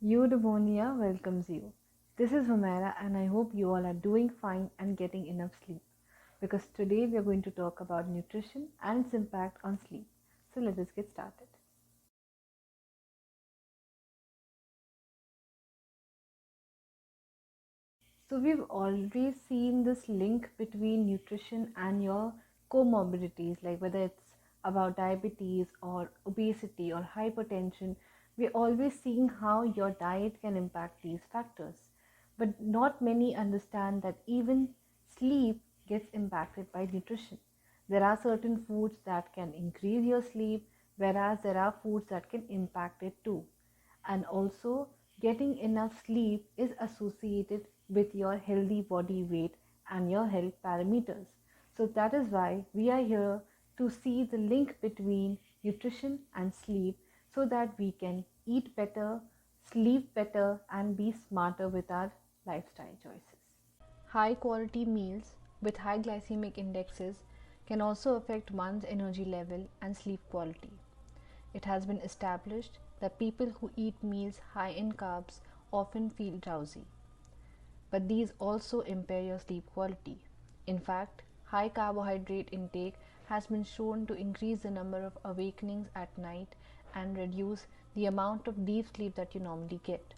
Eudaimonia welcomes you. This is Humaira, and I hope you all are doing fine and getting enough sleep. Because today we are going to talk about nutrition and its impact on sleep. So let us get started. So we've always seen this link between nutrition and your comorbidities, like whether it's about diabetes or obesity or hypertension. We're always seeing how your diet can impact these factors. But not many understand that even sleep gets impacted by nutrition. There are certain foods that can increase your sleep, whereas there are foods that can impact it too. And also, getting enough sleep is associated with your healthy body weight and your health parameters. So that is why we are here to see the link between nutrition and sleep so that we can eat better, sleep better, and be smarter with our lifestyle choices. High quality meals with high glycemic indexes can also affect one's energy level and sleep quality. It has been established that people who eat meals high in carbs often feel drowsy, but these also impair your sleep quality. In fact, high carbohydrate intake has been shown to increase the number of awakenings at night and reduce the amount of deep sleep that you normally get,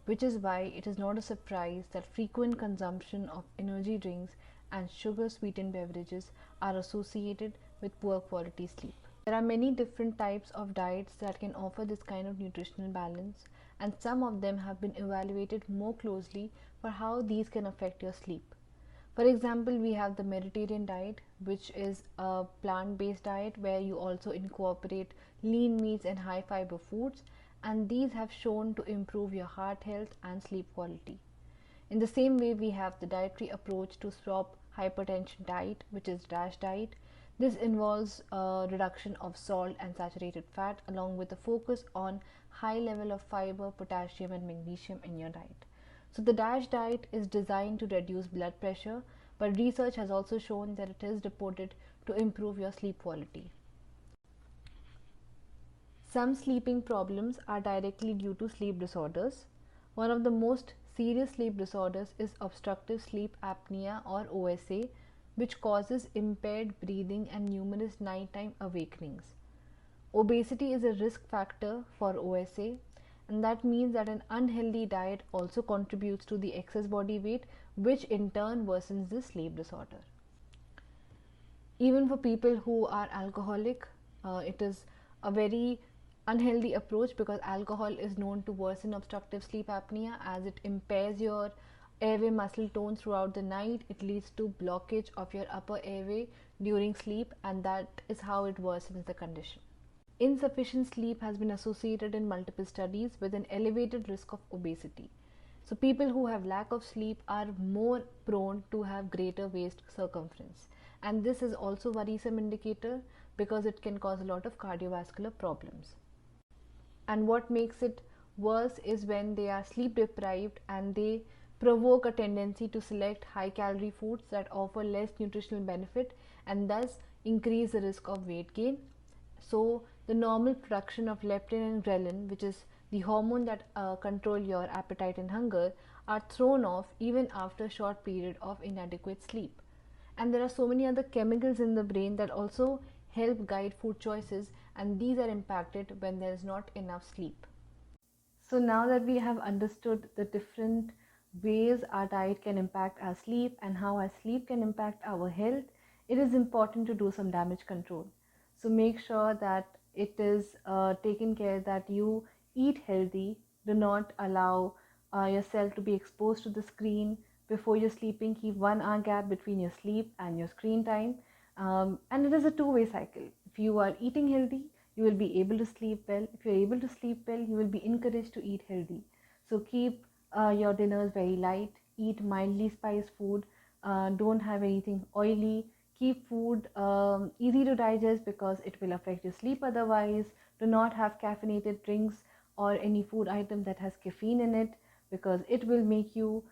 which is why it is not a surprise that frequent consumption of energy drinks and sugar sweetened beverages are associated with poor quality sleep. There are many different types of diets that can offer this kind of nutritional balance, and some of them have been evaluated more closely for how these can affect your sleep. For example, we have the Mediterranean diet, which is a plant based diet where you also incorporate lean meats and high fiber foods, and these have shown to improve your heart health and sleep quality. In the same way, we have the dietary approach to stop hypertension diet, which is DASH diet. This involves a reduction of salt and saturated fat along with a focus on high level of fiber, potassium and magnesium in your diet. So the DASH diet is designed to reduce blood pressure, but research has also shown that it is reported to improve your sleep quality. Some sleeping problems are directly due to sleep disorders. One of the most serious sleep disorders is obstructive sleep apnea or OSA, which causes impaired breathing and numerous nighttime awakenings. Obesity is a risk factor for OSA, and that means that an unhealthy diet also contributes to the excess body weight, which in turn worsens the sleep disorder. Even for people who are alcoholic, it is a very unhealthy approach because alcohol is known to worsen obstructive sleep apnea as it impairs your airway muscle tone throughout the night. It leads to blockage of your upper airway during sleep, and that is how it worsens the condition. Insufficient sleep has been associated in multiple studies with an elevated risk of obesity. So people who have lack of sleep are more prone to have greater waist circumference, and this is also a worrisome indicator because it can cause a lot of cardiovascular problems. And what makes it worse is when they are sleep deprived and they provoke a tendency to select high calorie foods that offer less nutritional benefit and thus increase the risk of weight gain. So the normal production of leptin and ghrelin, which is the hormone that control your appetite and hunger, are thrown off even after a short period of inadequate sleep. And there are so many other chemicals in the brain that also help guide food choices, and these are impacted when there is not enough sleep. So now that we have understood the different ways our diet can impact our sleep and how our sleep can impact our health, it is important to do some damage control. So make sure that it is taken care that you eat healthy. Do not allow yourself to be exposed to the screen before you're sleeping. Keep 1 hour gap between your sleep and your screen time. And it is a two-way cycle. If you are eating healthy, you will be able to sleep well. If you're able to sleep well, you will be encouraged to eat healthy. So keep your dinners very light. Eat mildly spiced food. Don't have anything oily. Keep food easy to digest because it will affect your sleep otherwise. Do not have caffeinated drinks or any food item that has caffeine in it because it will make you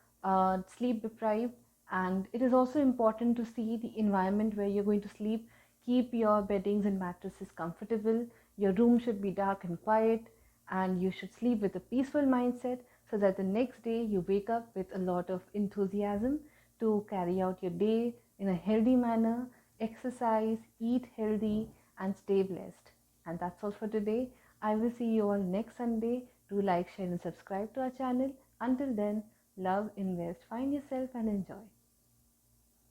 sleep deprived. And it is also important to see the environment where you're going to sleep. Keep your beddings and mattresses comfortable. Your room should be dark and quiet. and you should sleep with a peaceful mindset so that the next day you wake up with a lot of enthusiasm to carry out your day in a healthy manner, exercise, eat healthy, and stay blessed. And that's all for today. I will see you all next Sunday. Do like, share, and subscribe to our channel. Until then, love, invest, find yourself, and enjoy.